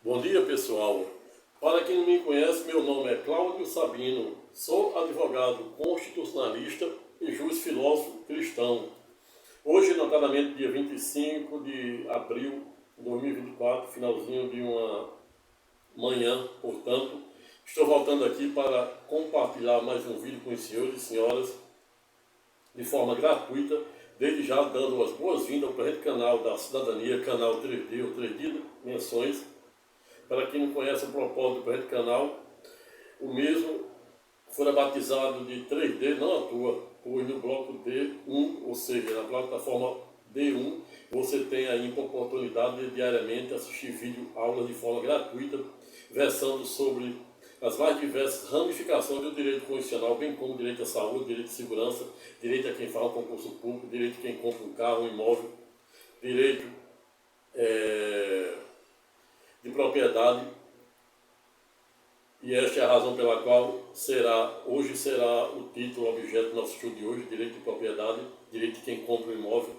Bom dia, pessoal. Para quem não me conhece, meu nome é Cláudio Sabino. Sou advogado constitucionalista e juiz filósofo cristão. Hoje, notadamente, dia 25 de abril de 2024, finalzinho de uma manhã, portanto, estou voltando aqui para compartilhar mais um vídeo com os senhores e senhoras de forma gratuita, desde já dando as boas-vindas ao presente canal da Cidadania, canal 3D ou 3D Menções. Para quem não conhece o propósito do presente canal, o mesmo fora batizado de 3D não à toa, pois no bloco D1, ou seja, na plataforma D1, você tem aí a oportunidade de diariamente assistir vídeo aulas de forma gratuita, versando sobre as mais diversas ramificações do direito constitucional, bem como direito à saúde, direito de segurança, direito a quem faz um concurso público, direito a quem compra um carro, um imóvel, direito de propriedade. E esta é a razão pela qual hoje será o título, o objeto do nosso estudo de hoje: direito de propriedade, direito de quem compra o imóvel,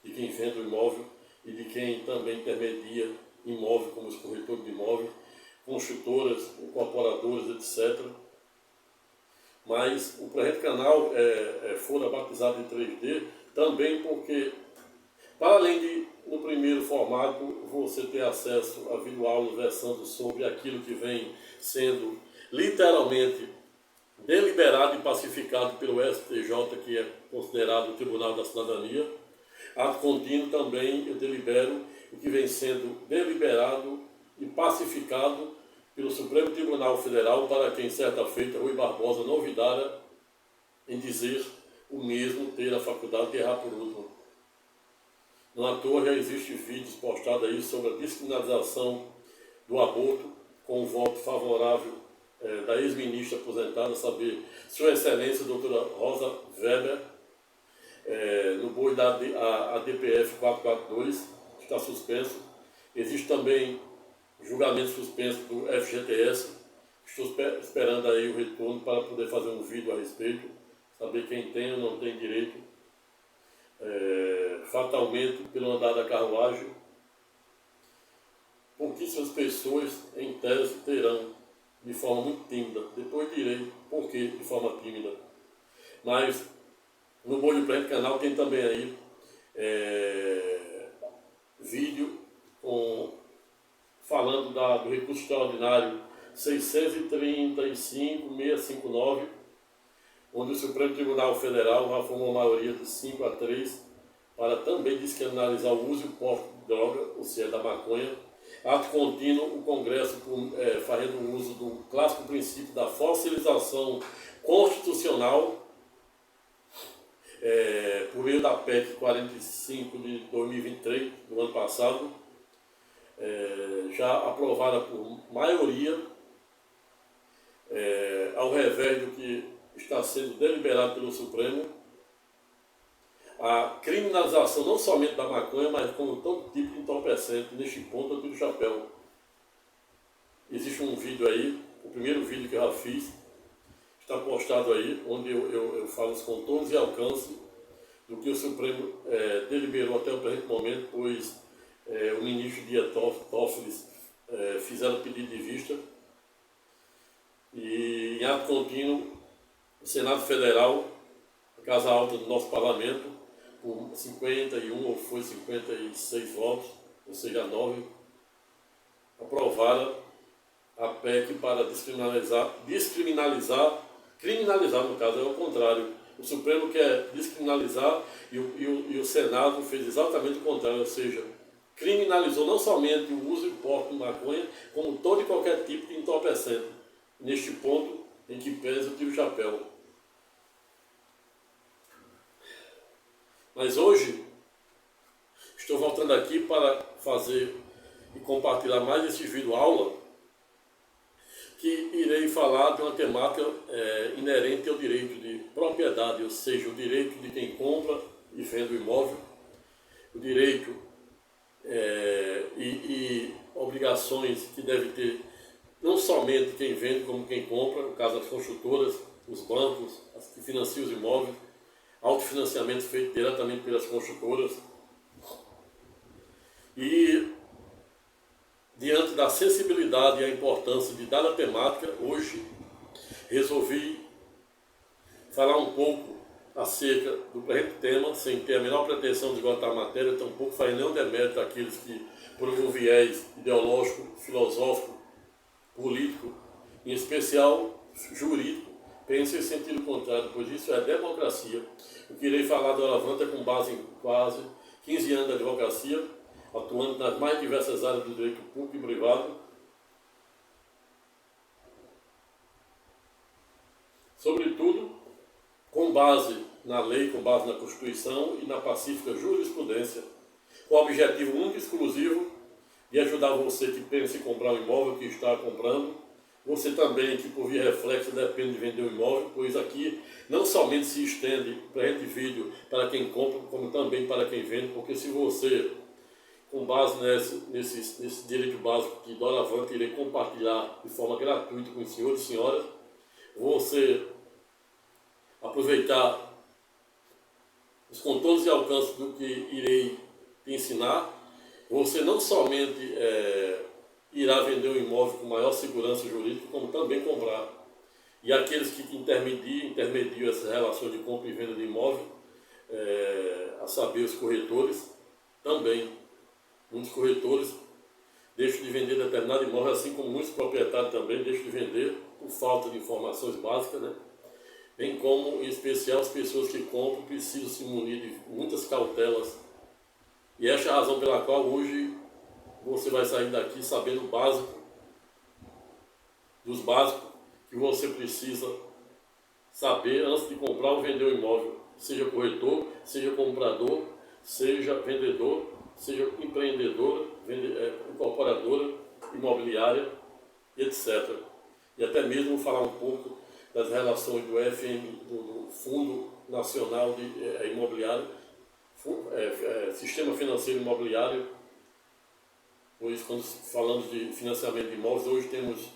de quem vende o imóvel e de quem também intermedia imóvel, como os corretores de imóvel, construtoras, incorporadoras, etc. Mas o presente canal fora batizado em 3D também porque, para além de, no primeiro formato, você ter acesso a videoaulas versando sobre aquilo que vem sendo literalmente deliberado e pacificado pelo STJ, que é considerado o Tribunal da Cidadania, ato contínuo também eu delibero o que vem sendo deliberado e pacificado pelo Supremo Tribunal Federal, para quem certa feita Rui Barbosa não olvidara em dizer o mesmo, ter a faculdade de errar por último. Não à toa já existem vídeos postados aí sobre a descriminalização do aborto, com o voto favorável da ex-ministra aposentada, saber Sua Excelência doutora Rosa Weber, no boi da ADPF 442, que está suspenso. Existe também julgamento suspenso do FGTS. Estou esperando aí o retorno para poder fazer um vídeo a respeito, saber quem tem ou não tem direito. Fatalmente, pelo andar da carruagem, pouquíssimas pessoas, em tese, terão de forma muito tímida. Depois direi por que de forma tímida. Mas no Boi do Presente canal tem também aí vídeo falando do recurso extraordinário 635.659, onde o Supremo Tribunal Federal já formou uma maioria de 5-3 para também descriminalizar o uso e o porte de droga, ou seja, da maconha. Ato contínuo, o Congresso fazendo uso do clássico princípio da fossilização constitucional, por meio da PEC 45 de 2023, do ano passado, já aprovada por maioria, ao revés do que está sendo deliberado pelo Supremo, a criminalização não somente da maconha, mas como todo tipo de entorpecente. Neste ponto eu tiro o chapéu. Existe um vídeo aí, o primeiro vídeo que eu já fiz, está postado aí, onde eu falo os contornos e alcance do que o Supremo deliberou até o presente momento, pois o ministro Dias Toffoli fizeram pedido de vista, e em ato contínuo o Senado Federal, a Casa Alta do nosso Parlamento, por 51 ou foi 56 votos, ou seja, 9, aprovaram a PEC para criminalizar, no caso é o contrário. O Supremo quer descriminalizar e o Senado fez exatamente o contrário, ou seja, criminalizou não somente o uso e o porte de maconha, como todo e qualquer tipo de entorpecente. Neste ponto em que pesa eu tiro o chapéu. Mas hoje estou voltando aqui para fazer e compartilhar mais esse vídeo aula, que irei falar de uma temática inerente ao direito de propriedade, ou seja, o direito de quem compra e vende o imóvel, o direito e obrigações que deve ter não somente quem vende como quem compra, no caso das construtoras, os bancos, as que financiam os imóveis, autofinanciamento feito diretamente pelas construtoras. E diante da sensibilidade e a importância de dada temática, hoje resolvi falar um pouco acerca do presente tema, sem ter a menor pretensão de esgotar a matéria, tampouco faz nenhum demérito àqueles que, por um viés ideológico, filosófico, político, em especial jurídico, pensam em sentido contrário, pois isso é democracia. O que irei falar do Alavante é com base em quase 15 anos de advocacia, atuando nas mais diversas áreas do direito público e privado, sobretudo com base na lei, com base na Constituição e na pacífica jurisprudência, com o objetivo único e exclusivo de ajudar você que pensa em comprar um imóvel, que está comprando, você também que por via reflexo depende de vender um imóvel, pois aqui não somente se estende o presente vídeo para quem compra, como também para quem vende, porque se você, com base nesse direito básico que do Alavante irei compartilhar de forma gratuita com os senhores e senhoras, você aproveitar os contornos e alcances do que irei te ensinar, você não somente irá vender um imóvel com maior segurança jurídica, como também comprar. E aqueles que intermediam essas relações de compra e venda de imóvel, a saber, os corretores, também. Muitos corretores deixam de vender determinado imóvel, assim como muitos proprietários também deixam de vender por falta de informações básicas, né? Bem como, em especial, as pessoas que compram precisam se munir de muitas cautelas. E esta é a razão pela qual hoje você vai sair daqui sabendo o básico, dos básicos que você precisa saber antes de comprar ou vender o imóvel. Seja corretor, seja comprador, seja vendedor, seja empreendedora, incorporadora, imobiliária, etc. E até mesmo falar um pouco das relações do do Fundo Nacional de Imobiliário, Sistema Financeiro Imobiliário, pois quando falamos de financiamento de imóveis, hoje temos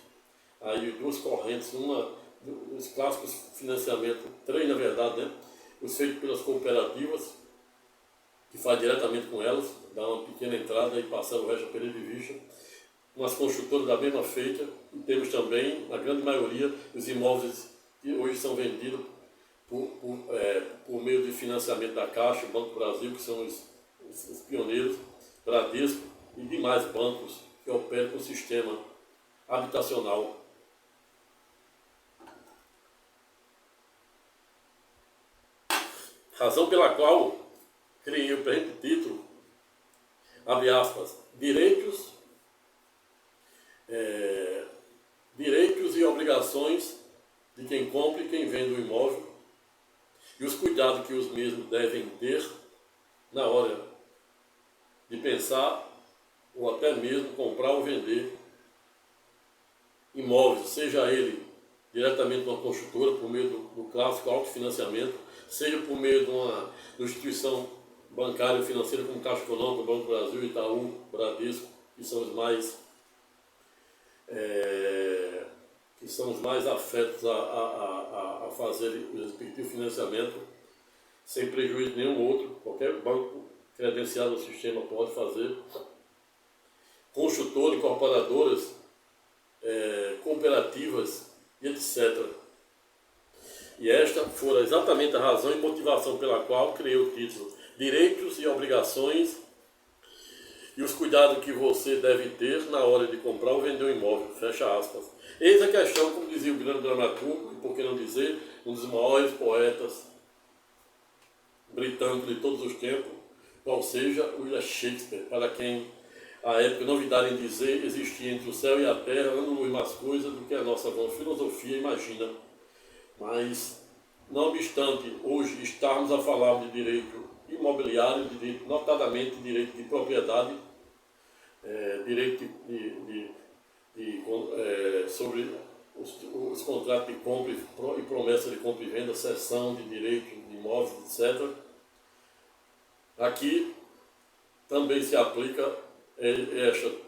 aí duas correntes, uma dos clássicos financiamentos, três na verdade, né? Os feitos pelas cooperativas, que faz diretamente com elas, dá uma pequena entrada e passa o resto a período de vista, umas construtoras da mesma feita, e temos também, na grande maioria, os imóveis que hoje são vendidos por meio de financiamento da Caixa, Banco do Brasil, que são os pioneiros, Bradesco e demais bancos que operam com o sistema habitacional. Razão pela qual criei o presente título, abre aspas, direitos e obrigações de quem compra e quem vende o imóvel e os cuidados que os mesmos devem ter na hora de pensar ou até mesmo comprar ou vender imóveis, seja ele diretamente de uma construtora por meio do clássico autofinanciamento, seja por meio de uma instituição bancária e financeira como Caixa Econômica, Banco do Brasil, Itaú, Bradesco, que são os mais afetos a fazer o respectivo financiamento sem prejuízo de nenhum outro. Qualquer banco credenciado no sistema pode fazer. Construtores, incorporadoras, cooperativas e etc. E esta foi exatamente a razão e motivação pela qual criei o título Direitos e Obrigações e os cuidados que você deve ter na hora de comprar ou vender um imóvel, fecha aspas. Eis a questão, como dizia o grande dramaturgo, e por que não dizer, um dos maiores poetas britânicos de todos os tempos, qual seja William Shakespeare, para quem a época novidade em dizer existia entre o céu e a terra anos mais coisas do que a nossa filosofia imagina. Mas, não obstante, hoje estarmos a falar de direito imobiliário, notadamente direito de propriedade, direito sobre os contratos de compra e promessa de compra e venda, cessão de direito de imóveis, etc. Aqui também se aplica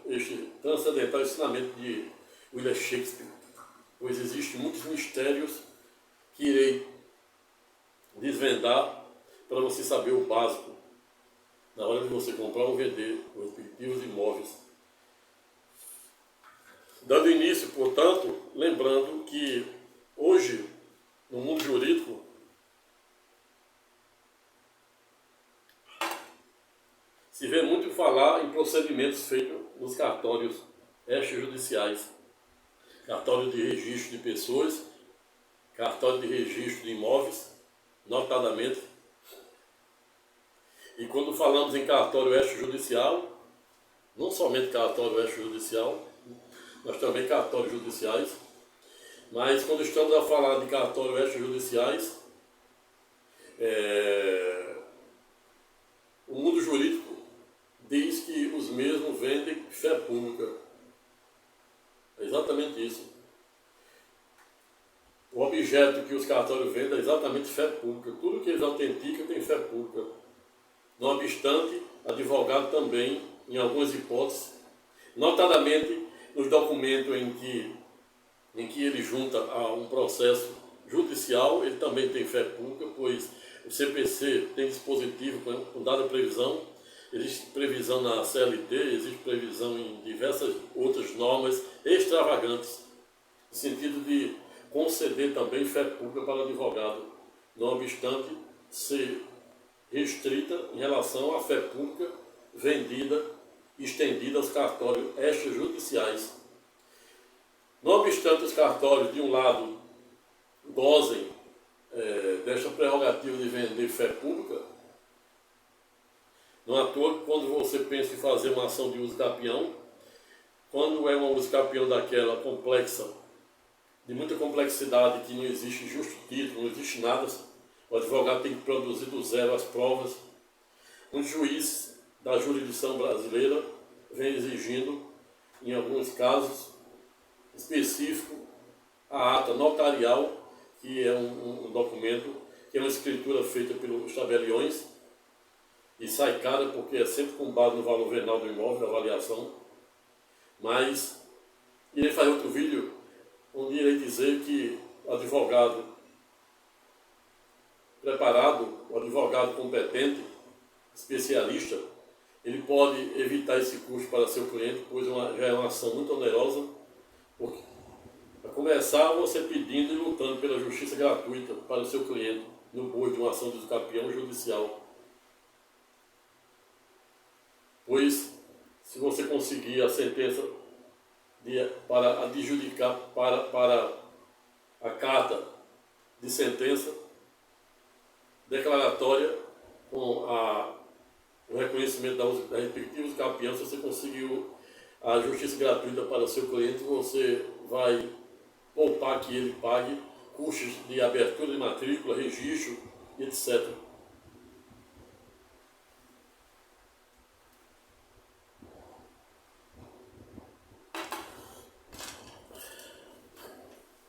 este transcendental ensinamento de William Shakespeare, pois existem muitos mistérios que irei desvendar para você saber o básico na hora de você comprar ou vender os respectivos imóveis. Dando início, portanto, lembrando que hoje, no mundo jurídico, se vê muito falar em procedimentos feitos nos cartórios extrajudiciais, cartório de registro de pessoas, cartório de registro de imóveis, notadamente. E quando falamos em cartório extrajudicial, não somente cartório extrajudicial, mas também cartórios judiciais, mas quando estamos a falar de cartórios extrajudiciais, o mundo jurídico diz que os mesmos vendem fé pública. É exatamente isso. O objeto que os cartórios vendem é exatamente fé pública. Tudo que eles autenticam tem fé pública. Não obstante, advogado também, em algumas hipóteses, notadamente nos documentos em que ele junta a um processo judicial, ele também tem fé pública, pois o CPC tem dispositivo com dada previsão, existe previsão na CLT, existe previsão em diversas outras normas extravagantes, no sentido de conceder também fé pública para o advogado, não obstante ser restrita em relação à fé pública vendida e estendida aos cartórios extrajudiciais. Não obstante os cartórios, de um lado, gozem desta prerrogativa de vender fé pública, não é à toa que quando você pensa em fazer uma ação de uso capião, quando é uma uso capião daquela complexa, de muita complexidade, que não existe justo título, não existe nada, o advogado tem que produzir do zero as provas. Um juiz da jurisdição brasileira vem exigindo, em alguns casos específicos, a ata notarial, que é um documento, que é uma escritura feita pelos tabeliões, e sai cara porque é sempre com base no valor venal do imóvel, da avaliação. Mas irei fazer outro vídeo onde irei dizer que o advogado preparado, o advogado competente, especialista, ele pode evitar esse custo para seu cliente, pois já é uma ação muito onerosa, porque, para começar, você pedindo e lutando pela justiça gratuita para o seu cliente, no bojo de uma ação de uso capião judicial. Pois, se você conseguir a sentença para adjudicar, para a carta de sentença declaratória com o reconhecimento da respectiva uso capião, se você conseguiu a justiça gratuita para o seu cliente, você vai poupar que ele pague custos de abertura de matrícula, registro, etc.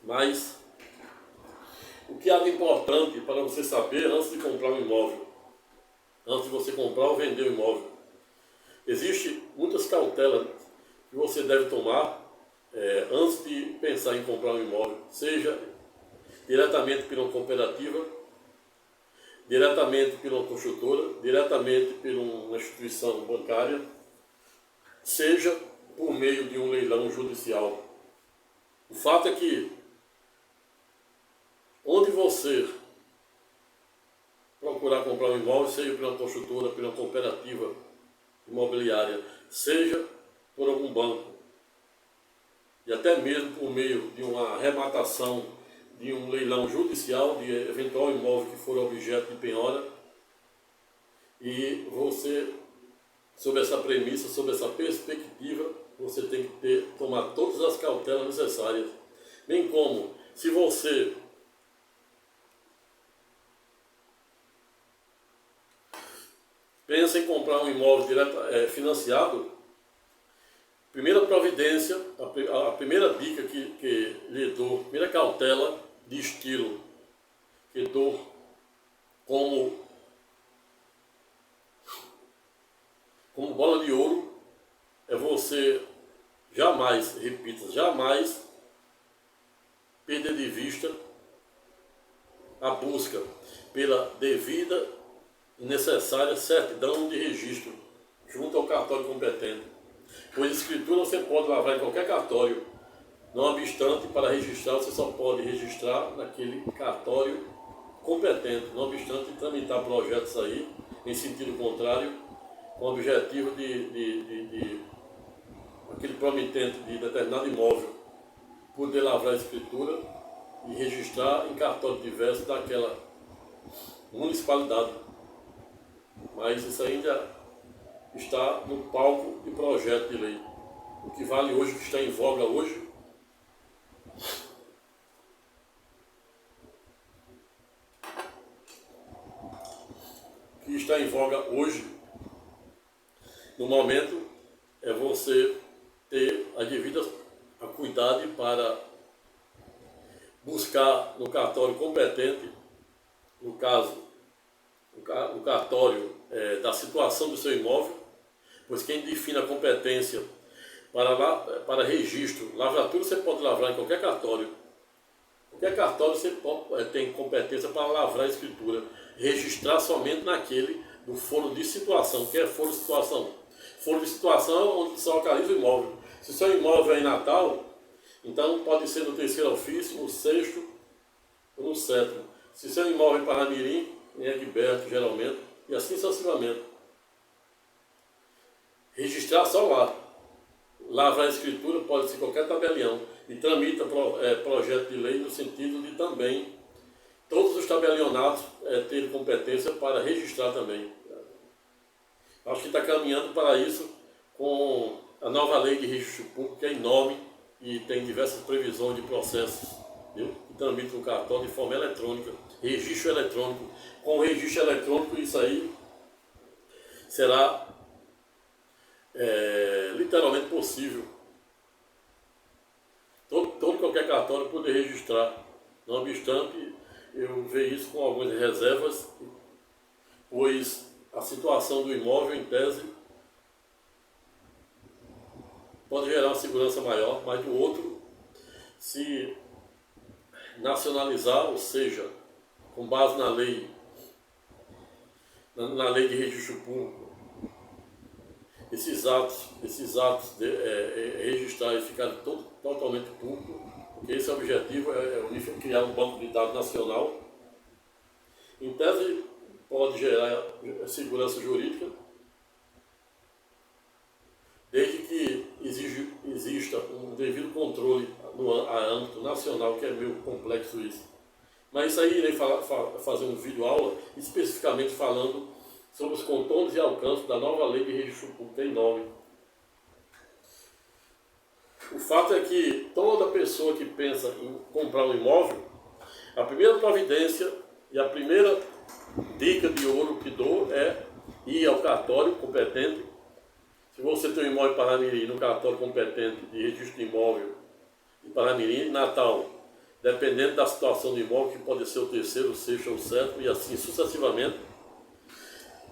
Mas o que há de importante para você saber antes de comprar um imóvel, antes de você comprar ou vender um imóvel, existe muitas cautelas que você deve tomar antes de pensar em comprar um imóvel, seja diretamente pela cooperativa, diretamente pela construtora, diretamente por uma instituição bancária, seja por meio de um leilão judicial. O fato é que onde você procurar comprar um imóvel, seja pela construtora, pela cooperativa imobiliária, seja por algum banco, e até mesmo por meio de uma arrematação de um leilão judicial de eventual imóvel que for objeto de penhora, e você, sob essa premissa, sob essa perspectiva, você tem que tomar todas as cautelas necessárias, bem como, se você pensa em comprar um imóvel financiado, primeira providência, a primeira dica que lhe dou, a primeira cautela de estilo que dou como bola de ouro, é você jamais, repita, jamais perder de vista a busca pela devida e necessária certidão de registro junto ao cartório competente. Pois escritura você pode lavar em qualquer cartório, Não obstante, para registrar, você só pode registrar naquele cartório competente. Não obstante, tramitar projetos aí, em sentido contrário, com o objetivo de aquele promitente de determinado imóvel poder lavrar a escritura e registrar em cartório diverso daquela municipalidade. Mas isso ainda está no palco de projeto de lei. O que vale hoje, o que está em voga hoje, no momento, é você ter a devida acuidade para buscar no cartório competente, no caso, o cartório da situação do seu imóvel, pois quem define a competência para registro, lavratura você pode lavrar em qualquer cartório. Qualquer cartório você tem competência para lavrar a escritura, registrar somente naquele do foro de situação. O que é foro de situação? Foro de situação é onde se localiza o imóvel. Se o seu imóvel é em Natal, então pode ser no terceiro ofício, no sexto ou no sétimo. Se o seu imóvel é em Parnamirim, em Egberto, geralmente, e assim sucessivamente. Registrar só lá. Lavrar a escritura pode ser qualquer tabelião. E tramita projeto de lei no sentido de também todos os tabelionados terem competência para registrar também. Acho que está caminhando para isso com a nova lei de registro público, que é enorme e tem diversas previsões de processos, viu? Que tramitam no cartório de forma eletrônica, registro eletrônico. Com o registro eletrônico, isso aí será literalmente possível. Todo qualquer cartório poder registrar. Não obstante, eu vejo isso com algumas reservas, pois a situação do imóvel, em tese, pode gerar uma segurança maior, mas do outro, se nacionalizar, ou seja, com base na lei de registro público, esses atos registrar e ficarem totalmente públicos, porque esse objetivo é criar um banco de dados nacional. Em tese, pode gerar segurança jurídica, desde que exista um devido controle no âmbito nacional, que é meio complexo isso. Mas isso aí irei fazer um vídeo aula especificamente falando sobre os contornos e alcances da nova lei de registro público em nome. O fato é que toda pessoa que pensa em comprar um imóvel, a primeira providência e a primeira dica de ouro que dou é ir ao cartório competente. Se você tem um imóvel em Parnamirim, no cartório competente de registro de imóvel em Parnamirim, Natal, dependendo da situação do imóvel, que pode ser o terceiro, o sexto ou o sétimo, e assim sucessivamente,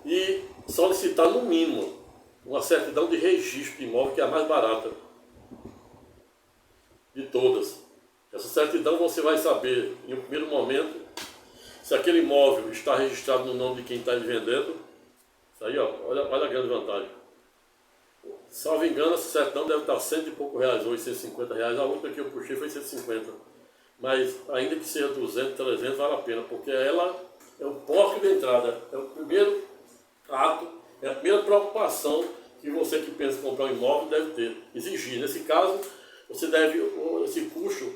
e solicitar no mínimo uma certidão de registro de imóvel, que é a mais barata de todas. Essa certidão você vai saber, em um primeiro momento, se aquele imóvel está registrado no nome de quem está vendendo. Isso aí, ó, olha a grande vantagem. Salvo engano, essa certidão deve estar R$100 e pouco reais, ou R$150. A outra que eu puxei foi 150. Mas ainda que seja 200, 300, vale a pena, porque ela é o porco de entrada, é o primeiro ato, é a primeira preocupação que você que pensa em comprar um imóvel deve ter, exigir. Nesse caso, você deve, esse custo,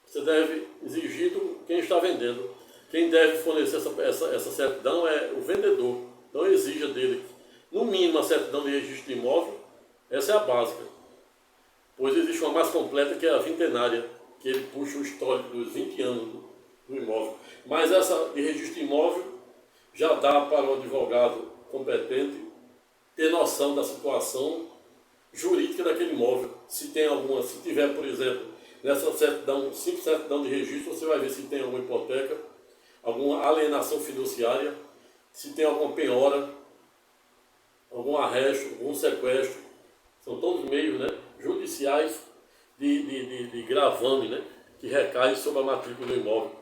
você deve exigir do quem está vendendo. Quem deve fornecer essa certidão é o vendedor. Então exija dele, no mínimo, a certidão de registro de imóvel. Essa é a básica. Pois existe uma mais completa, que é a vintenária, que ele puxa o histórico dos 20 anos do imóvel. Mas essa de registro de imóvel já dá para o advogado competente ter noção da situação jurídica daquele imóvel. Se tiver, por exemplo, nessa certidão, simples certidão de registro, você vai ver se tem alguma hipoteca, alguma alienação fiduciária, se tem alguma penhora, algum arresto, algum sequestro. São todos meios, né, judiciais de gravame, né, que recai sobre a matrícula do imóvel.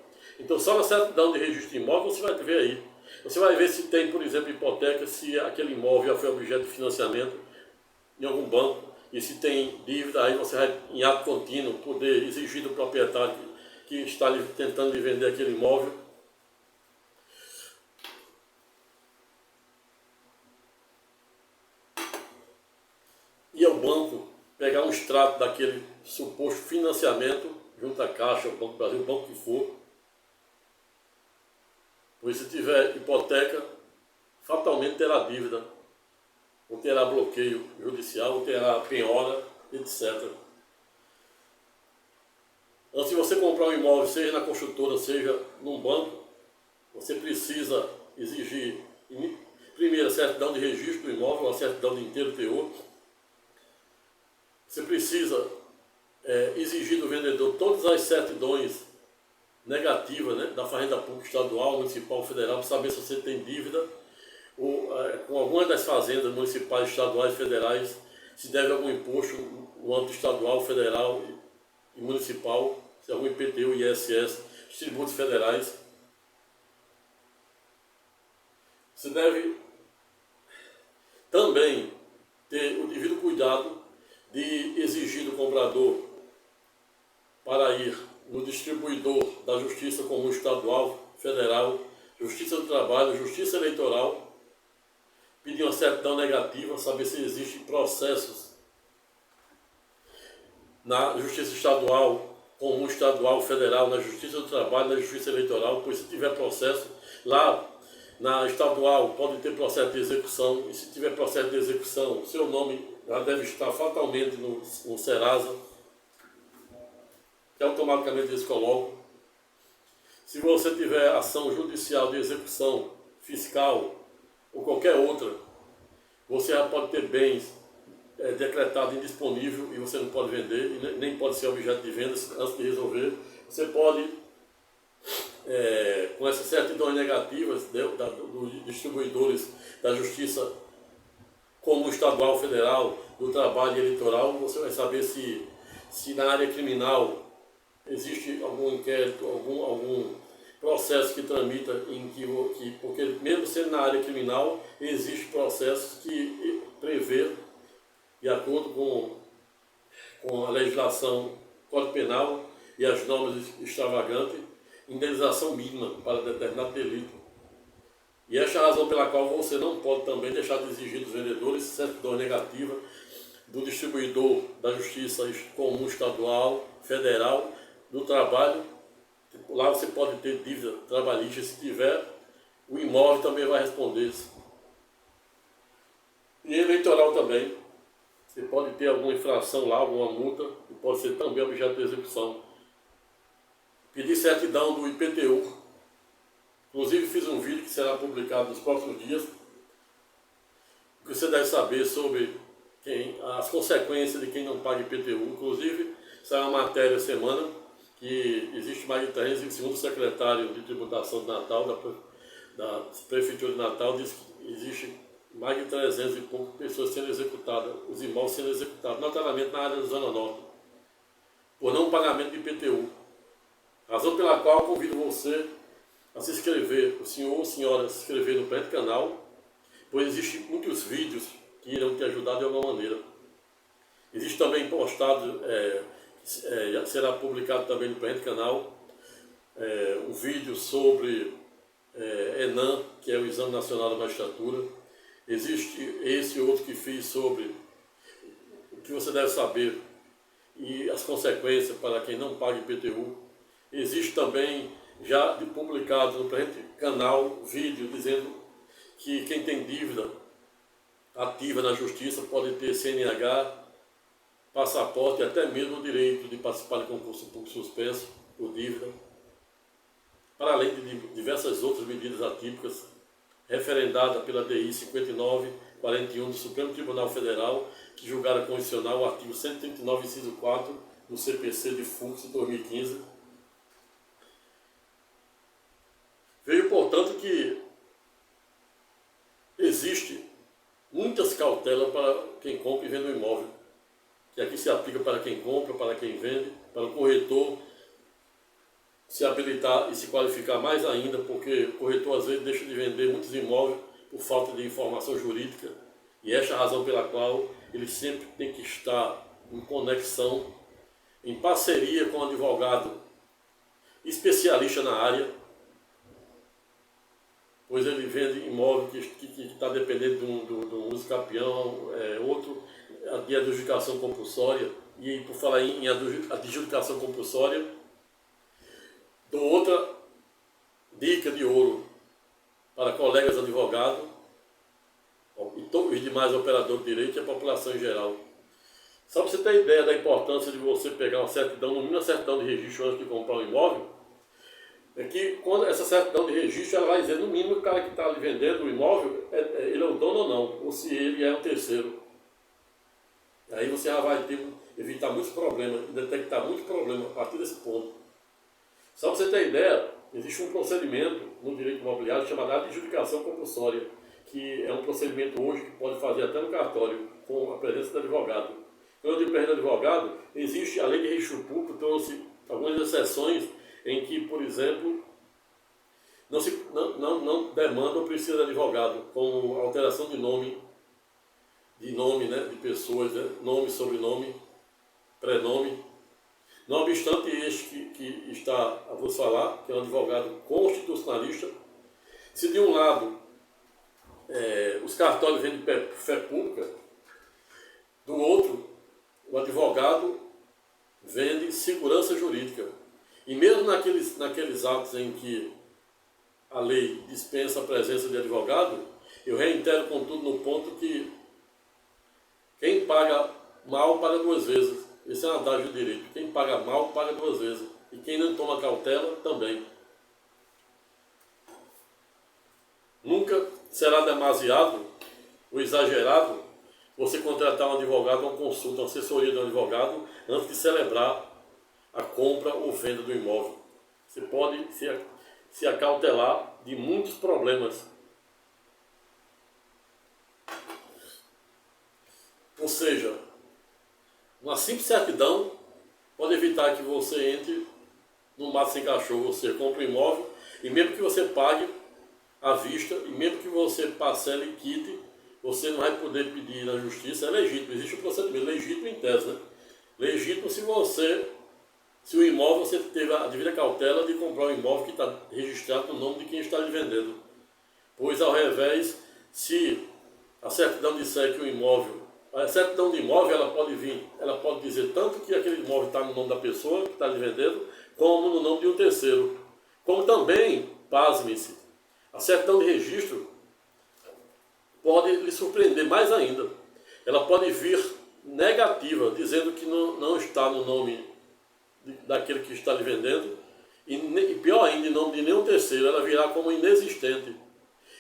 Então, só na certidão de registro de imóvel você vai ver aí. Você vai ver se tem, por exemplo, hipoteca, se aquele imóvel já foi objeto de financiamento em algum banco. e se tem dívida, aí você vai, em ato contínuo, poder exigir do proprietário que está tentando lhe vender aquele imóvel. E ao banco pegar um extrato daquele suposto financiamento, junto à Caixa, o Banco do Brasil, o banco que for. Pois se tiver hipoteca, fatalmente terá dívida, ou terá bloqueio judicial, ou terá penhora, etc. Antes de você comprar um imóvel, seja na construtora, seja num banco, você precisa exigir, primeiro, a certidão de registro do imóvel, a certidão de inteiro teor. Você precisa exigir do vendedor todas as certidões negativas, né, da Fazenda Pública Estadual, Municipal, Federal, para saber se você tem dívida ou, com alguma das fazendas municipais, estaduais, federais, se deve algum imposto no âmbito estadual, federal e municipal, se algum IPTU, ISS, os tributos federais. Você deve também ter o devido cuidado de exigir do comprador para ir no distribuidor da Justiça Comum Estadual, Federal, Justiça do Trabalho, Justiça Eleitoral, pedir uma certidão negativa, saber se existem processos na Justiça Estadual, Comum Estadual, Federal, na Justiça do Trabalho, na Justiça Eleitoral, pois se tiver processo, lá na estadual pode ter processo de execução, e se tiver processo de execução, seu nome já deve estar fatalmente no Serasa, que automaticamente eles colocam. Se você tiver ação judicial de execução fiscal ou qualquer outra, você já pode ter bens decretados indisponível e você não pode vender, e nem pode ser objeto de venda antes de resolver. Você pode, com essas certidões negativas dos distribuidores da Justiça Comum Estadual, Federal, do Trabalho e Eleitoral, você vai saber se na área criminal existe algum inquérito, algum processo que tramita porque mesmo sendo na área criminal, existe processos que prevê, de acordo com a legislação Código Penal e as normas extravagantes, indenização mínima para determinado delito. E esta é a razão pela qual você não pode também deixar de exigir dos vendedores certidão negativa do distribuidor da Justiça Comum Estadual, Federal, do Trabalho. Lá você pode ter dívida trabalhista, se tiver, o imóvel também vai responder. E eleitoral também. Você pode ter alguma infração lá, alguma multa, e pode ser também objeto de execução. Pedir certidão do IPTU. Inclusive fiz um vídeo que será publicado nos próximos dias, que você deve saber sobre as consequências de quem não paga IPTU. Inclusive, saiu uma matéria essa semana que existe mais de 300, segundo o secretário de Tributação de Natal, da Prefeitura de Natal, diz que existe mais de 300 e poucas pessoas sendo executadas, os imóveis sendo executados, notadamente na área da Zona Norte, por não pagamento de IPTU. Razão pela qual eu convido você a se inscrever, o senhor ou senhora se inscrever no presente canal, pois existem muitos vídeos que irão te ajudar de alguma maneira. Existe também postado, será publicado também no presente canal, um vídeo sobre ENAM, que é o Exame Nacional da Magistratura. Existe esse outro que fiz sobre o que você deve saber e as consequências para quem não paga IPTU. Existe também, já publicado no presente canal, vídeo dizendo que quem tem dívida ativa na Justiça pode ter CNH, passaporte e até mesmo o direito de participar de concurso público suspenso por dívida, para além de diversas outras medidas atípicas referendadas pela DI 5941 do Supremo Tribunal Federal, que julgaram condicional o artigo 139, inciso 4 do CPC de Fux de 2015. Veio, portanto, que existe muitas cautelas para quem compra e vende um imóvel, que aqui se aplica para quem compra, para quem vende, para o corretor se habilitar e se qualificar mais ainda, porque o corretor às vezes deixa de vender muitos imóveis por falta de informação jurídica E esta é a razão pela qual ele sempre tem que estar em conexão, em parceria com um advogado especialista na área, pois ele vende imóvel que está dependendo de um uso campeão, outro de adjudicação compulsória. E por falar em adjudicação compulsória, dou outra dica de ouro para colegas advogados e todos os demais operadores de direito e a população em geral. Só para você ter ideia da importância de você pegar uma certidão, no mínimo uma certidão de registro antes de comprar um imóvel, é que quando essa certidão de registro ela vai dizer no mínimo o cara que está ali vendendo o imóvel, ele é o dono ou não, ou se ele é o terceiro. Aí você já vai evitar muitos problemas, detectar muitos problemas a partir desse ponto. Só para você ter ideia, existe um procedimento no direito imobiliário chamado adjudicação compulsória, que é um procedimento hoje que pode fazer até no cartório, com a presença do advogado. Quando eu digo presença do advogado, existe a lei de registro público, trouxe algumas exceções em que, por exemplo, não demanda ou precisa de advogado, como alteração de nome, né, de pessoas, né, nome, sobrenome, prenome. Não obstante este que está a vos falar, que é um advogado constitucionalista, se de um lado os cartórios vendem fé pública, do outro o advogado vende segurança jurídica. E mesmo naqueles atos em que a lei dispensa a presença de advogado, eu reitero contudo no ponto que quem paga mal paga duas vezes. Esse é um adágio do direito. Quem paga mal paga duas vezes. E quem não toma cautela também. Nunca será demasiado ou exagerado você contratar um advogado, uma consulta, uma assessoria de um advogado antes de celebrar a compra ou venda do imóvel. Você pode se acautelar de muitos problemas. Ou seja, uma simples certidão pode evitar que você entre no mato sem cachorro. Você compra um imóvel e mesmo que você pague à vista e mesmo que você parcele e quite, você não vai poder pedir na justiça. É legítimo, existe um procedimento legítimo em tese, né? Legítimo se o imóvel você teve a devida cautela de comprar um imóvel que está registrado no nome de quem está lhe vendendo. Pois ao revés, se a certidão disser que o imóvel, a certidão de imóvel ela pode dizer tanto que aquele imóvel está no nome da pessoa que está lhe vendendo, como no nome de um terceiro. Como também, pasme-se, a certidão de registro pode lhe surpreender mais ainda. Ela pode vir negativa, dizendo que não está no nome daquele que está lhe vendendo, e pior ainda, em nome de nenhum terceiro, ela virá como inexistente.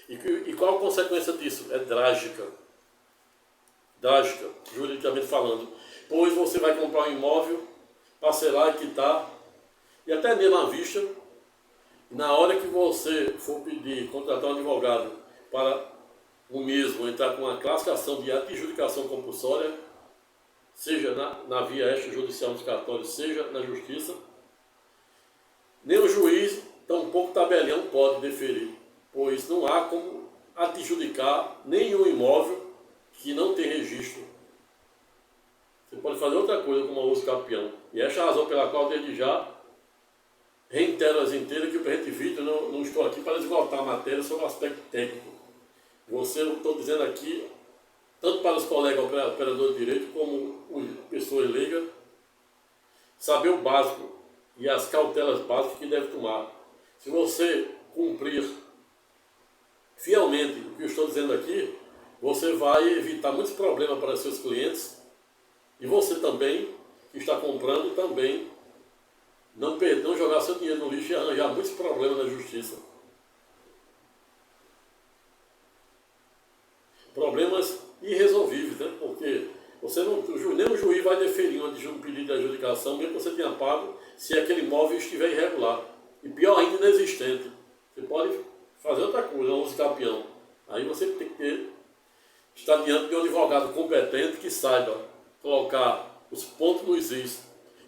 E qual a consequência disso? É trágica, juridicamente falando. Pois você vai comprar um imóvel, parcelar e quitar, e até mesmo à vista, na hora que você for pedir, contratar um advogado para o mesmo entrar com uma classificação de adjudicação compulsória, seja na via extrajudicial dos cartórios, seja na justiça, nem o juiz, tampouco o tabelião pode deferir, pois não há como adjudicar nenhum imóvel que não tem registro. Você pode fazer outra coisa como o uso campeão. E essa é a razão pela qual, desde já, reitero as inteiras que o presente vídeo não estou aqui para esgotar a matéria sobre o aspecto técnico. Eu estou dizendo aqui, tanto para os colegas operadores de direito, como pessoas leigas, saber o básico e as cautelas básicas que deve tomar. Se você cumprir fielmente o que eu estou dizendo aqui, você vai evitar muitos problemas para seus clientes e você também, que está comprando, também não jogar seu dinheiro no lixo e arranjar muitos problemas na justiça. Problemas irresolvíveis, né? Porque nem o juiz vai deferir um pedido de adjudicação, mesmo que você tenha pago, se aquele imóvel estiver irregular. E pior ainda, inexistente. Você pode fazer outra coisa, um uso campeão. Aí você tem que estar diante de um advogado competente que saiba colocar os pontos nos is.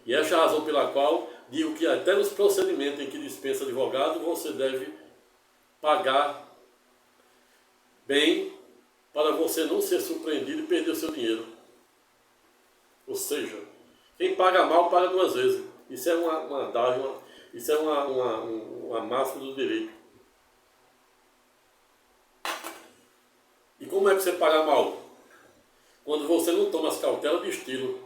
E essa é a razão pela qual digo que até nos procedimentos em que dispensa advogado, você deve pagar bem para você não ser surpreendido e perder o seu dinheiro. Ou seja, quem paga mal paga duas vezes. Isso é uma dádiva, isso é uma máxima do direito. E como é que você paga mal? Quando você não toma as cautelas de estilo,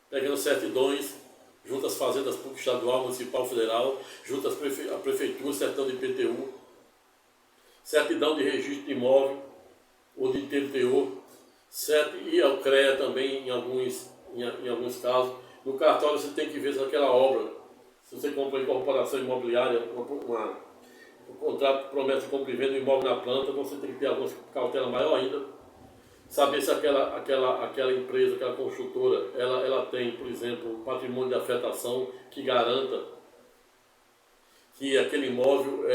pegando certidões, junto às fazendas públicas estadual, municipal, federal, junto à prefeitura, certidão de IPTU, certidão de registro de imóvel ou de interior, e ao CREA também em alguns casos. No cartório você tem que ver se aquela obra, se você compra em corporação imobiliária, um contrato que promete compra e venda um imóvel na planta, você tem que ter algumas cautela maior ainda. Saber se aquela empresa, aquela construtora, ela tem, por exemplo, patrimônio de afetação que garanta que aquele imóvel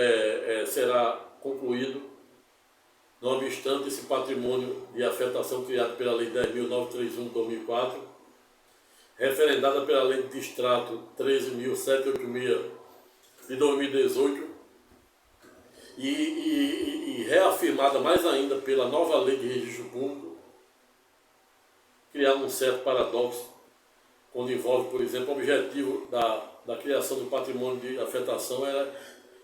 será concluído, não obstante esse patrimônio de afetação criado pela Lei 10.931 de 2004, referendada pela Lei de Distrato 13.786 de 2018 e reafirmada mais ainda pela nova Lei de Registro Público, criar um certo paradoxo, quando envolve, por exemplo, o objetivo da criação do patrimônio de afetação era,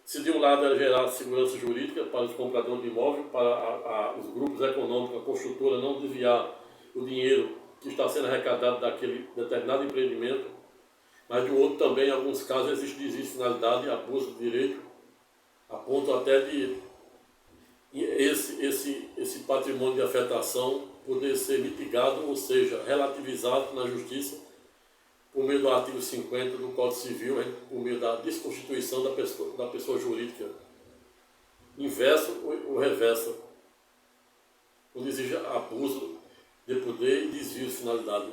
se de um lado era gerar segurança jurídica para os compradores de imóvel, para os grupos econômicos, a construtora não desviar o dinheiro que está sendo arrecadado daquele determinado empreendimento, mas do outro também, em alguns casos, existe finalidade de abuso de direito, a ponto até de esse patrimônio de afetação poder ser mitigado, ou seja, relativizado na justiça, por meio do artigo 50 do Código Civil, por meio da desconstituição da pessoa jurídica. Inverso ou reversa, quando exige abuso de poder e desvio de finalidade.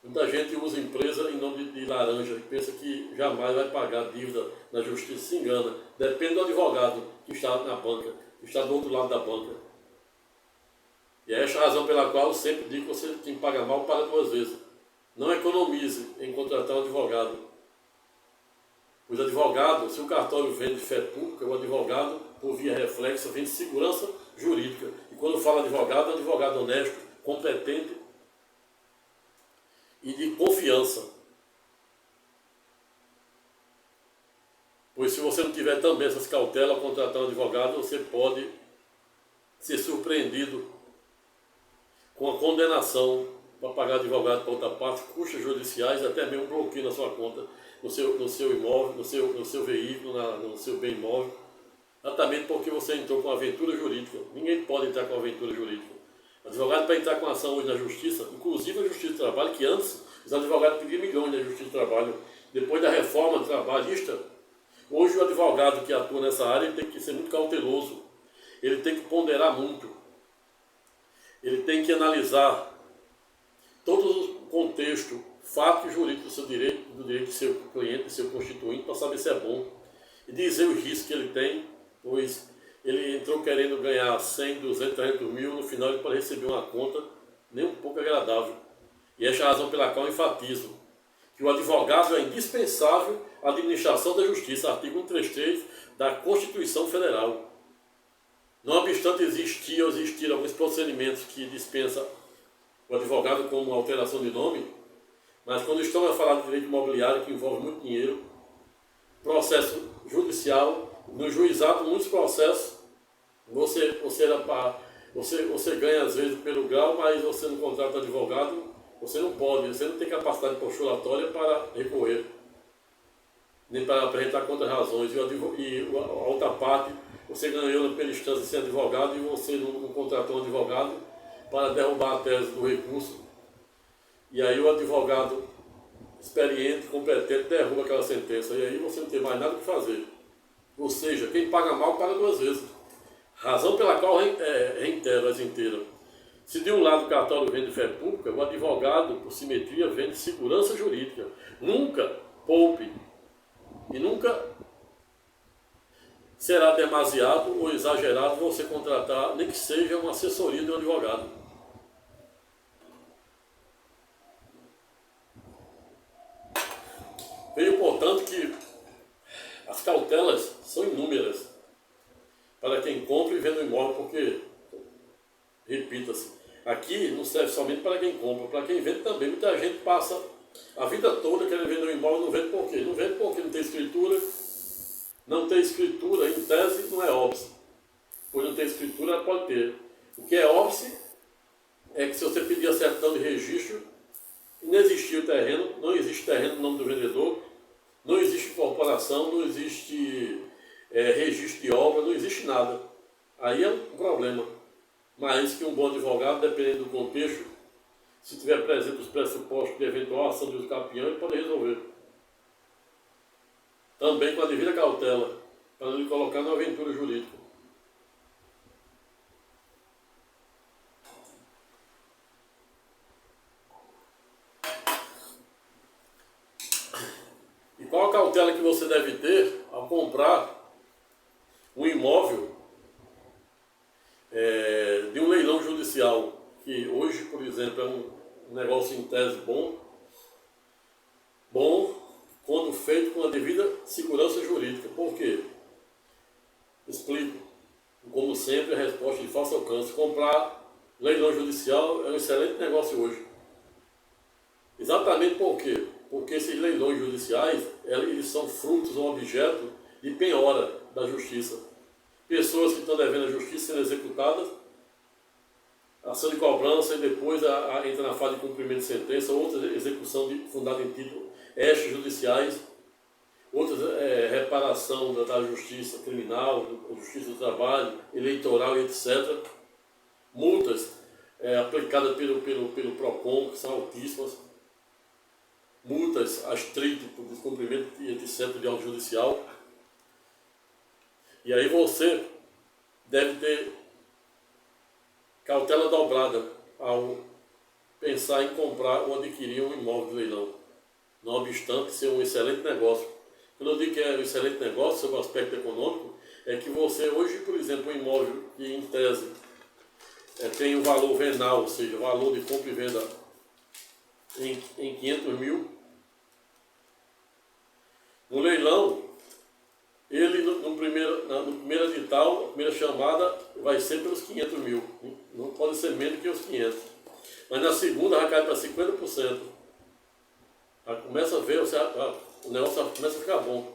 Muita gente usa empresa em nome de laranja e pensa que jamais vai pagar dívida na justiça, se engana. Depende do advogado que está na banca, que está do outro lado da banca. E é essa a razão pela qual eu sempre digo que você quem paga mal paga duas vezes. Não economize em contratar um advogado. Os advogados, se o cartório vende fé pública, o advogado, por via reflexa, vende segurança jurídica. E quando fala advogado, é um advogado honesto, competente e de confiança. Pois se você não tiver também essas cautelas ao contratar um advogado, você pode ser surpreendido com a condenação para pagar advogado para outra parte, custos judiciais, até mesmo bloqueio na sua conta, no seu imóvel, no seu veículo, no seu bem imóvel, exatamente porque você entrou com aventura jurídica. Ninguém pode entrar com aventura jurídica. O advogado, para entrar com ação hoje na justiça, inclusive a Justiça do Trabalho, que antes os advogados pediam milhões na Justiça do Trabalho, depois da reforma trabalhista, hoje o advogado que atua nessa área ele tem que ser muito cauteloso, ele tem que ponderar muito, ele tem que analisar todo o contexto, fato e jurídico do seu direito, do direito do seu cliente, do seu constituinte, para saber se é bom. E dizer os riscos que ele tem, pois ele entrou querendo ganhar 100, 200, 300 mil, no final ele pode receber uma conta nem um pouco agradável. E essa é a razão pela qual eu enfatizo que o advogado é indispensável à administração da justiça, artigo 133 da Constituição Federal. Não obstante existir alguns procedimentos que dispensam o advogado como alteração de nome, mas quando estamos a falar de direito imobiliário, que envolve muito dinheiro, processo judicial, no juizado, muitos processos, você ganha às vezes pelo grau, mas você não contrata advogado, você não pode, você não tem capacidade postulatória para recorrer, nem para apresentar contra-razões, e a outra parte, você ganhou pela instância sem advogado e você não contratou um advogado para derrubar a tese do recurso, e aí o advogado experiente, competente, derruba aquela sentença, e aí você não tem mais nada o que fazer. Ou seja, quem paga mal, paga duas vezes. Razão pela qual reitero as inteiras. Se de um lado o cartório vende fé pública, o advogado, por simetria, vende segurança jurídica. Nunca poupe e nunca será demasiado ou exagerado você contratar, nem que seja uma assessoria de um advogado. Veio, portanto, que as cautelas são inúmeras para quem compra e vende o imóvel, porque repita-se. Aqui não serve somente para quem compra, para quem vende também. Muita gente passa a vida toda querendo vender um imóvel, não vende por quê? Não vende porque não tem escritura. Não tem escritura, em tese, não é óbice. Pois não tem escritura, ela pode ter. O que é óbice é que se você pedir a certidão de registro, não existia o terreno, não existe terreno no nome do vendedor, não existe incorporação, não existe registro de obra, não existe nada. Aí é um problema. Mas que um bom advogado, dependendo do contexto, se tiver presente os pressupostos de eventual ação de uso campeão, ele pode resolver. Também com a devida cautela, para não lhe colocar numa aventura jurídica. E qual a cautela que você deve ter ao comprar um imóvel de um leilão judicial, que hoje, por exemplo, é um negócio em tese bom, quando feito com a devida segurança jurídica. Por quê? Explico. Como sempre, a resposta de fácil alcance. Comprar leilão judicial é um excelente negócio hoje. Exatamente por quê? Porque esses leilões judiciais, eles são frutos ou objeto de penhora da justiça. Pessoas que estão devendo à justiça sendo executadas, ação de cobrança e depois entra na fase de cumprimento de sentença, outras execução fundada em título extrajudiciais, outras reparação da justiça criminal, da justiça do trabalho, eleitoral e etc. Multas aplicadas pelo PROCON, que são altíssimas. Multas astrito por descumprimento e etc. de auto judicial. E aí você deve ter cautela dobrada ao pensar em comprar ou adquirir um imóvel de leilão. Não obstante ser um excelente negócio. Quando eu digo que é um excelente negócio, sobre o aspecto econômico, é que você hoje, por exemplo, um imóvel que em tese tem o valor venal, ou seja, o valor de compra e venda em 500 mil, no leilão, ele no primeiro edital, a primeira chamada vai ser pelos 500 mil, não pode ser menos que os 500. Mas na segunda vai cair para 50%. Aí começa a ver, o negócio começa a ficar bom.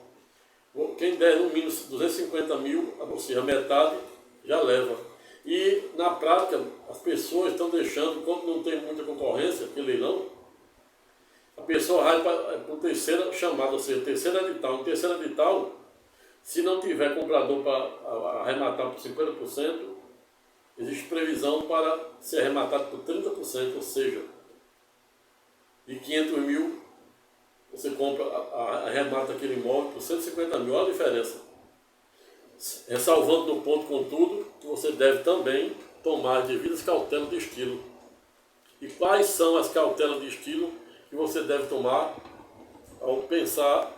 Quem der no mínimo 250 mil, ou seja, a metade, já leva. E na prática, as pessoas estão deixando, quando não tem muita concorrência, que leilão, a pessoa vai para o terceira chamada, ou seja, terceiro edital. No terceiro edital, se não tiver comprador para arrematar por 50%, existe previsão para ser arrematado por 30%, ou seja, de 500 mil, você compra, arremata aquele imóvel por 150 mil, olha a diferença. Ressalvando no ponto, contudo, que você deve também tomar as devidas cautelas de estilo. E quais são as cautelas de estilo que você deve tomar ao pensar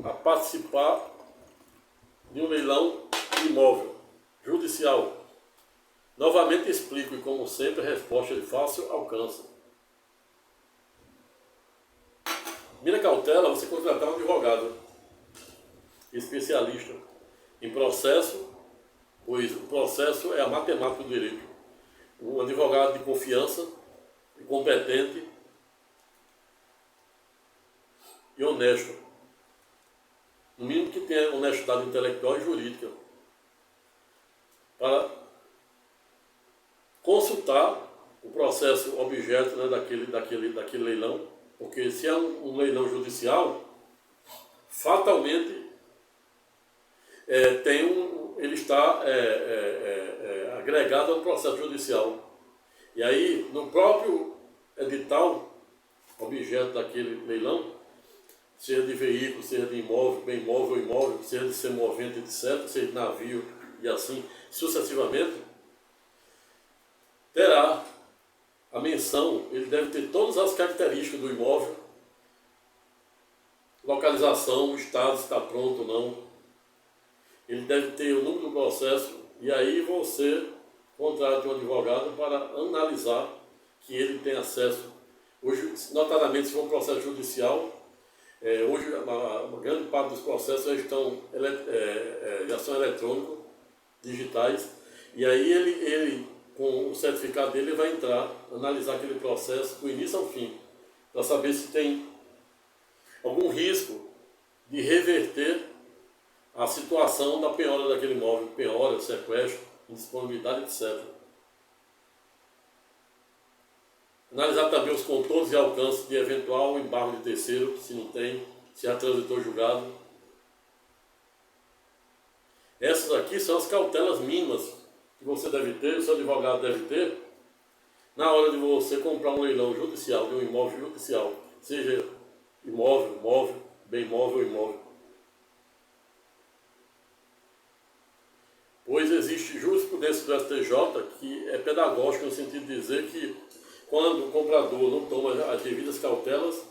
a participar de um leilão de imóvel judicial? Novamente explico, e como sempre, a resposta é de fácil alcance. Primeira cautela, você contratar um advogado especialista em processo, pois o processo é a matemática do direito. Um advogado de confiança, competente e honesto. No mínimo que tenha honestidade intelectual e jurídica. Para consultar o processo objeto, né, daquele leilão, porque se é um leilão judicial, fatalmente ele está agregado ao processo judicial. E aí, no próprio edital, objeto daquele leilão, seja de veículo, seja de imóvel, bem imóvel ou imóvel, seja de semovente, etc., seja de navio e assim sucessivamente, terá a menção, ele deve ter todas as características do imóvel, localização, o estado, se está pronto ou não. Ele deve ter o número do processo e aí você contrata um advogado para analisar que ele tem acesso. Hoje, notadamente, se for um processo judicial, hoje uma grande parte dos processos já são eletrônicos, digitais, e aí ele com o certificado dele, ele vai entrar, analisar aquele processo do início ao fim, para saber se tem algum risco de reverter a situação da penhora daquele imóvel, penhora, sequestro, indisponibilidade, etc. Analisar também os contornos e alcances de eventual embargo de terceiro, se não tem, se já transitou julgado. Essas aqui são as cautelas mínimas que você deve ter, o seu advogado deve ter, na hora de você comprar um leilão judicial, de um imóvel judicial, seja imóvel, móvel, bem móvel ou imóvel. Pois existe jurisprudência do STJ que é pedagógica no sentido de dizer que quando o comprador não toma as devidas cautelas,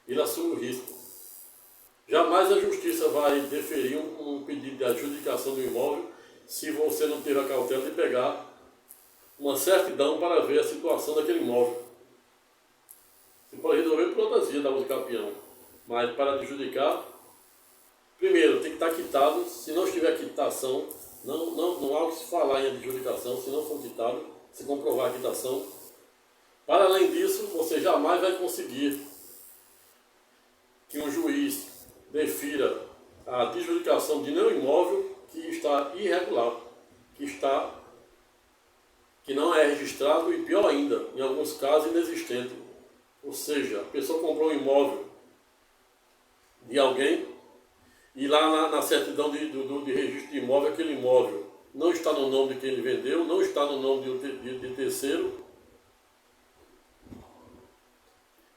ele assume o risco. Jamais a justiça vai deferir um pedido de adjudicação do imóvel se você não teve a cautela de pegar uma certidão para ver a situação daquele imóvel. Você pode resolver por outras vias da uso campeão, mas para adjudicar, primeiro tem que estar quitado. Se não estiver quitação, não há o que se falar em adjudicação. Se não for quitado, se comprovar a quitação. Para além disso, você jamais vai conseguir que um juiz defira a adjudicação de nenhum imóvel que está irregular, que não é registrado e, pior ainda, em alguns casos, inexistente. Ou seja, a pessoa comprou um imóvel de alguém e lá na certidão de registro de imóvel, aquele imóvel não está no nome de quem ele vendeu, não está no nome de terceiro,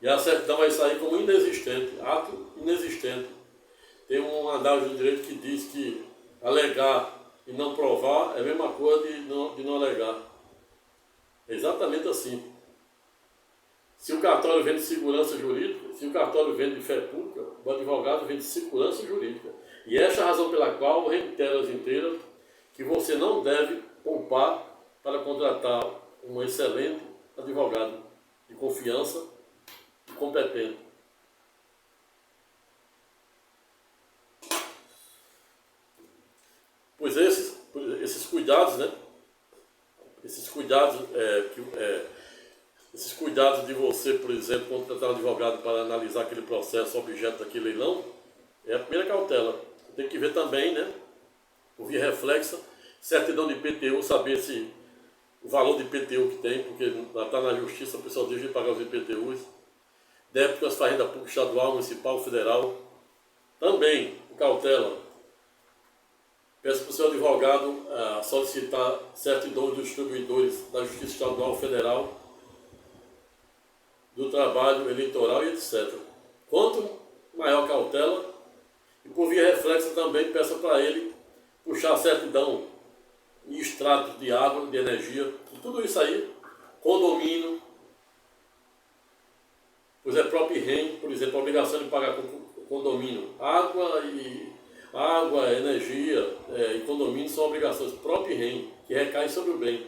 e a certidão vai sair como inexistente, ato inexistente. Tem um análise do direito que diz que alegar e não provar é a mesma coisa de não alegar. É exatamente assim. Se o cartório vende segurança jurídica, se o cartório vende fé pública, o advogado vende segurança jurídica. E essa é a razão pela qual eu reitero as inteiras que você não deve poupar para contratar um excelente advogado de confiança e competente. Pois esses cuidados, né? Esses cuidados de você, por exemplo, contratar um advogado para analisar aquele processo, objeto daquele leilão, é a primeira cautela. Tem que ver também, né? Por via reflexa, certidão de IPTU, saber se o valor de IPTU que tem, porque está na justiça, a pessoa deixa de pagar os IPTUs. Débito com as fazendas públicas estadual, municipal, federal. Também, cautela. Peço para o seu advogado solicitar certidão dos distribuidores da Justiça Estadual, Federal, do Trabalho Eleitoral e etc. Quanto maior cautela, e por via reflexa também peça para ele puxar a certidão e extratos de água, de energia, e tudo isso aí, condomínio, pois é próprio REM, por exemplo, a obrigação de pagar condomínio, água, energia e condomínio são obrigações próprio REM, que recaem sobre o bem,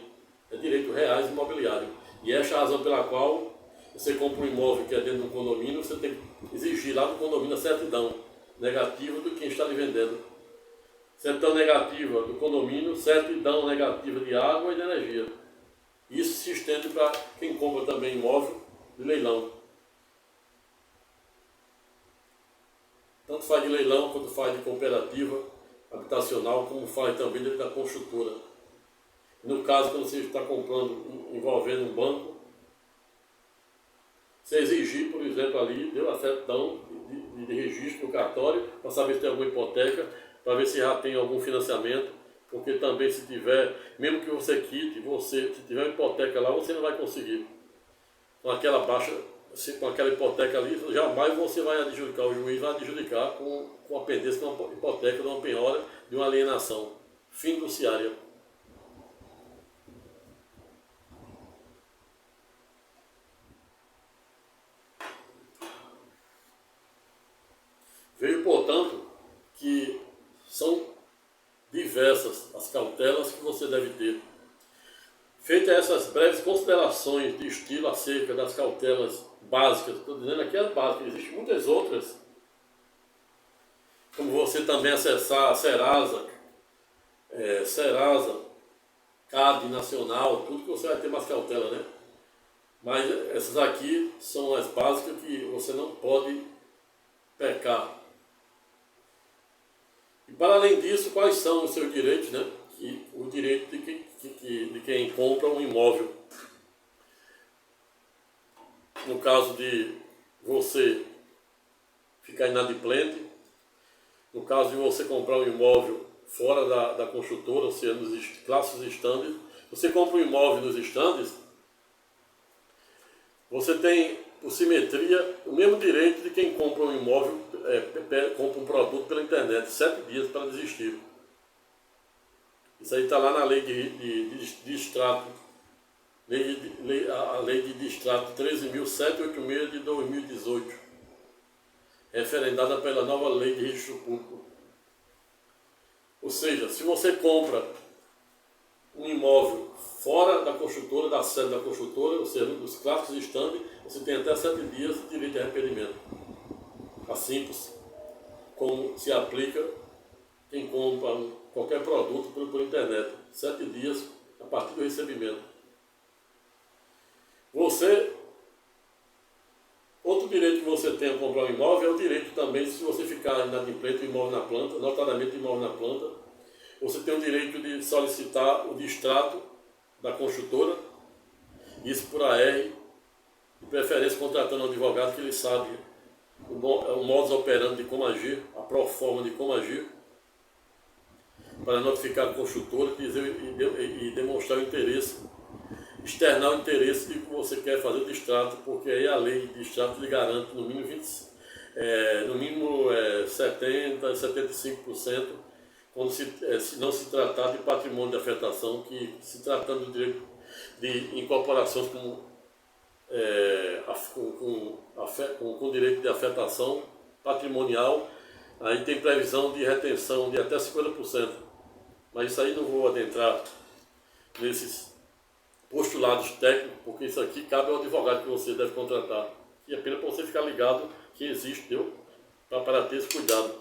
é direito reais imobiliário. E essa é a razão pela qual você compra um imóvel que é dentro de um condomínio, você tem que exigir lá do condomínio a certidão negativa do quem está lhe vendendo. Certidão negativa do condomínio, certidão negativa de água e de energia. Isso se estende para quem compra também imóvel de leilão. Tanto faz de leilão quanto faz de cooperativa habitacional, como faz também dentro da construtora. No caso, quando você está comprando envolvendo um banco, você exigir, por exemplo, ali, deu a certidão de registro no cartório, para saber se tem alguma hipoteca, para ver se já tem algum financiamento, porque também se tiver, mesmo que você quite, se tiver uma hipoteca lá, você não vai conseguir. Com aquela hipoteca ali, jamais você vai adjudicar, o juiz vai adjudicar com a pendência de uma hipoteca, de uma penhora, de uma alienação fiduciária. Vejo, portanto, que são diversas as cautelas que você deve ter. Feitas essas breves considerações de estilo acerca das cautelas básicas, estou dizendo aqui as básicas, existem muitas outras, como você também acessar a Serasa, CAD nacional, tudo que você vai ter mais cautela, né? Mas essas aqui são as básicas que você não pode pecar. E para além disso, quais são os seus direitos, né? O direito de quem compra um imóvel. No caso de você ficar inadimplente, no caso de você comprar um imóvel fora da construtora, ou seja, nos classes estandes, você compra um imóvel nos estandes, você tem, por simetria, o mesmo direito de quem compra um imóvel, compra um produto pela internet, 7 dias para desistir. Isso aí está lá na lei de extrato, a lei de extrato 13.786 de 2018, referendada pela nova lei de registro público. Ou seja, se você compra um imóvel fora da construtora, da sede da construtora, ou seja, dos clássicos estandes, você tem até 7 dias de direito de arrependimento. Assim como se aplica quem compra qualquer produto por internet. 7 dias a partir do recebimento. Outro direito que você tem a comprar um imóvel é o direito também, se você ficar inadimplente, o imóvel na planta, notadamente o imóvel na planta, você tem o direito de solicitar o distrato da construtora, isso por AR, de preferência contratando um advogado que ele sabe o modus operandi de como agir, a proforma de como agir, para notificar a construtora e demonstrar o interesse, externar o interesse de que você quer fazer o distrato, porque aí a lei de distrato lhe garante no mínimo 70% a 75%, quando se não se tratar de patrimônio de afetação, que se tratando do direito de incorporações com direito de afetação patrimonial, aí tem previsão de retenção de até 50%. Mas isso aí não vou adentrar nesses postulados técnicos, porque isso aqui cabe ao advogado que você deve contratar. E apenas para você ficar ligado que existe, deu? Para ter esse cuidado.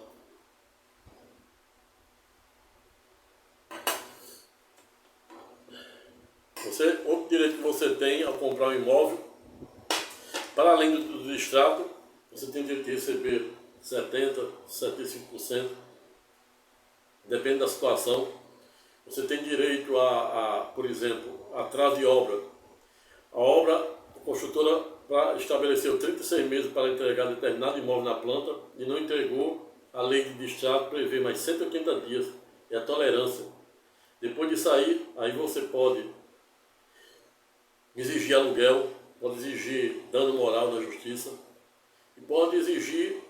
Outro direito que você tem ao comprar um imóvel, para além do extrato, você tem direito de receber 70%, 75%, depende da situação. Você tem direito por exemplo, atraso de obra. A construtora, para estabelecer 36 meses para entregar determinado imóvel na planta e não entregou, a lei de distrato prevê mais 180 dias, é a tolerância. Depois de sair, aí você pode exigir aluguel, pode exigir dano moral na justiça e pode exigir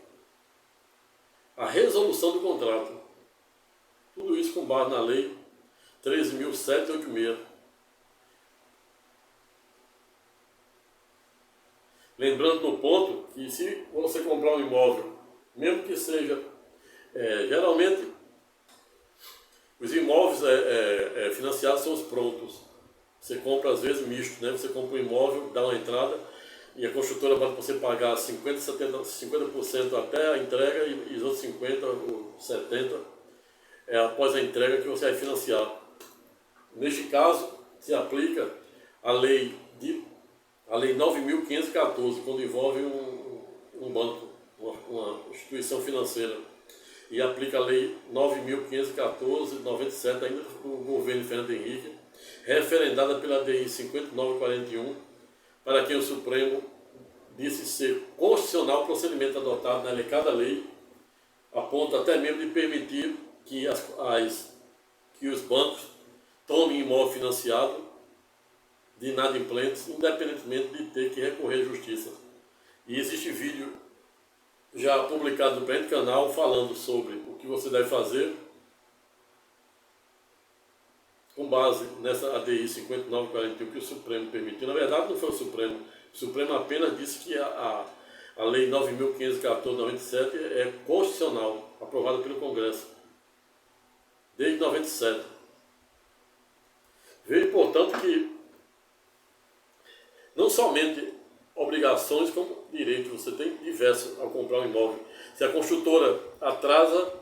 a resolução do contrato. Tudo isso com base na lei 13.786. Lembrando no ponto que se você comprar um imóvel, mesmo que seja, geralmente os imóveis financiados são os prontos. Você compra às vezes misto, né? Você compra um imóvel, dá uma entrada e a construtora vai você pagar 50% até a entrega e os outros 50% ou 70% após a entrega que você vai financiar. Neste caso, se aplica a lei 9.514, quando envolve um banco, uma instituição financeira. E aplica a lei 9.514, 97, ainda do governo Fernando Henrique, referendada pela DI 5941, para que o Supremo disse ser constitucional o procedimento adotado na cada lei, a ponto até mesmo de permitir que os bancos tomem imóvel financiado de inadimplentes, independentemente de ter que recorrer à justiça. E existe vídeo já publicado no presente canal falando sobre o que você deve fazer com base nessa ADI 5941 que o Supremo permitiu. Na verdade não foi o Supremo apenas disse que a lei 9.514/97 é constitucional, aprovada pelo Congresso desde 97. Veja, portanto, que não somente obrigações como direitos, você tem diversos ao comprar um imóvel. Se a construtora atrasa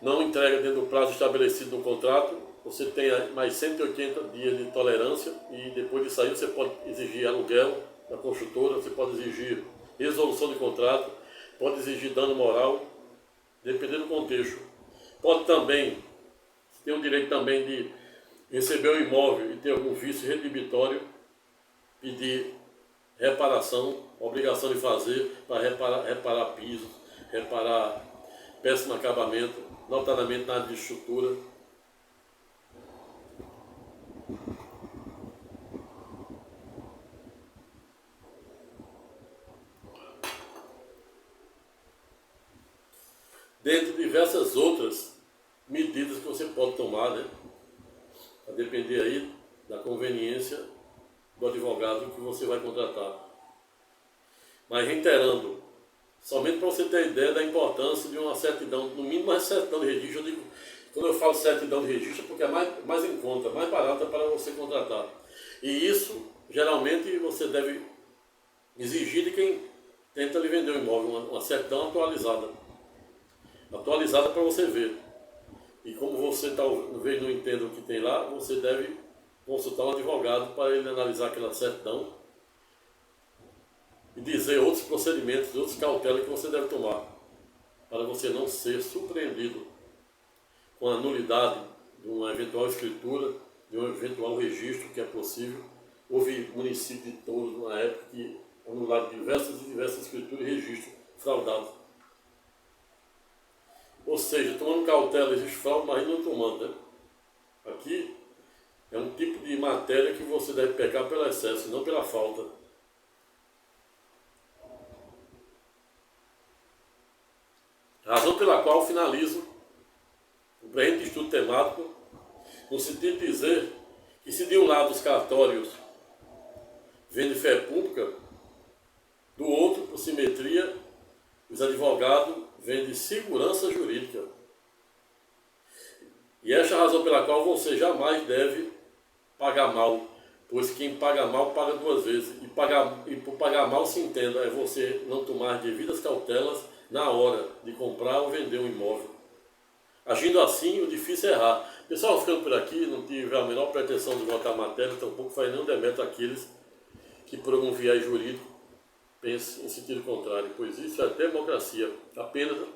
não entrega dentro do prazo estabelecido no contrato, você tem mais 180 dias de tolerância e depois disso aí você pode exigir aluguel da construtora, você pode exigir resolução de contrato, pode exigir dano moral, dependendo do contexto. Pode também ter o direito também de receber o imóvel e ter algum vício redibitório, pedir reparação, obrigação de fazer para reparar pisos, reparar péssimo acabamento, notadamente na área de estrutura. Dentre diversas outras medidas que você pode tomar, né? A depender aí da conveniência do advogado que você vai contratar. Mas reiterando, somente para você ter ideia da importância de uma certidão, no mínimo uma certidão de registro. Eu digo, quando eu falo certidão de registro, porque é mais em conta, mais barata para você contratar. E isso, geralmente, você deve exigir de quem tenta lhe vender um imóvel, uma certidão atualizada. Atualizada para você ver. E como você talvez não entenda o que tem lá, você deve consultar um advogado para ele analisar aquela certidão e dizer outros procedimentos, outras cautelas que você deve tomar, para você não ser surpreendido com a nulidade de uma eventual escritura, de um eventual registro que é possível. Houve município de Touros, na época, que anularam diversas escrituras e registros fraudados. Ou seja, tomando cautela existe fraude, mas não tomando, né? Aqui é um tipo de matéria que você deve pecar pelo excesso, não pela falta. Razão pela qual finalizo o presente estudo temático no sentido de dizer que se de um lado os cartórios vendem fé pública, do outro, por simetria, os advogados vendem segurança jurídica. E esta é a razão pela qual você jamais deve pagar mal, pois quem paga mal paga duas vezes. E por pagar mal se entenda, é você não tomar devidas cautelas na hora de comprar ou vender um imóvel. Agindo assim, o difícil é errar. Pessoal, ficando por aqui, não tive a menor pretensão de votar a matéria, tampouco faz nenhum demérito àqueles que por algum viés jurídico pensam em sentido contrário, pois isso é democracia. Apenas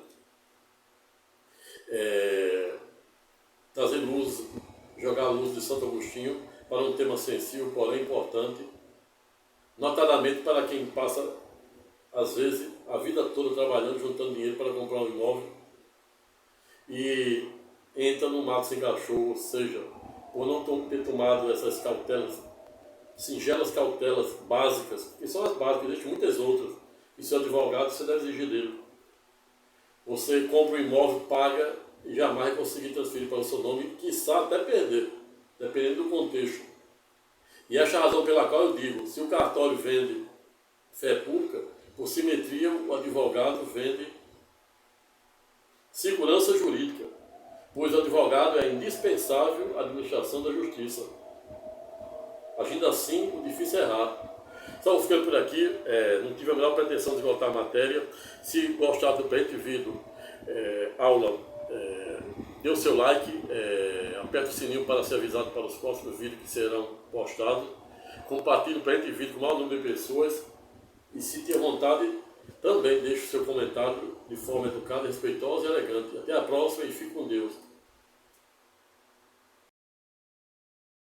trazer luz, jogar a luz de Santo Agostinho para um tema sensível, porém importante, notadamente para quem passa, às vezes, a vida toda trabalhando, juntando dinheiro para comprar um imóvel e entra no mato sem cachorro, ou seja, por não ter tomado essas cautelas, singelas cautelas básicas, que são as básicas, existem muitas outras, e seu advogado você deve exigir dele. Você compra um imóvel, paga e jamais conseguir transferir para o seu nome, quiçá até perder, dependendo do contexto. E essa é a razão pela qual eu digo, se o cartório vende fé pública, por simetria o advogado vende segurança jurídica, pois o advogado é indispensável à administração da justiça. Agindo assim, o difícil é errar. Estamos ficando por aqui, não tive a menor pretensão de esgotar a matéria. Se gostar do presente vídeo, aula, dê o seu like, aperte o sininho para ser avisado para os próximos vídeos que serão postados. Compartilhe o presente vídeo com o maior número de pessoas e, se tiver vontade, também deixe o seu comentário de forma educada, respeitosa e elegante. Até a próxima e fique com Deus.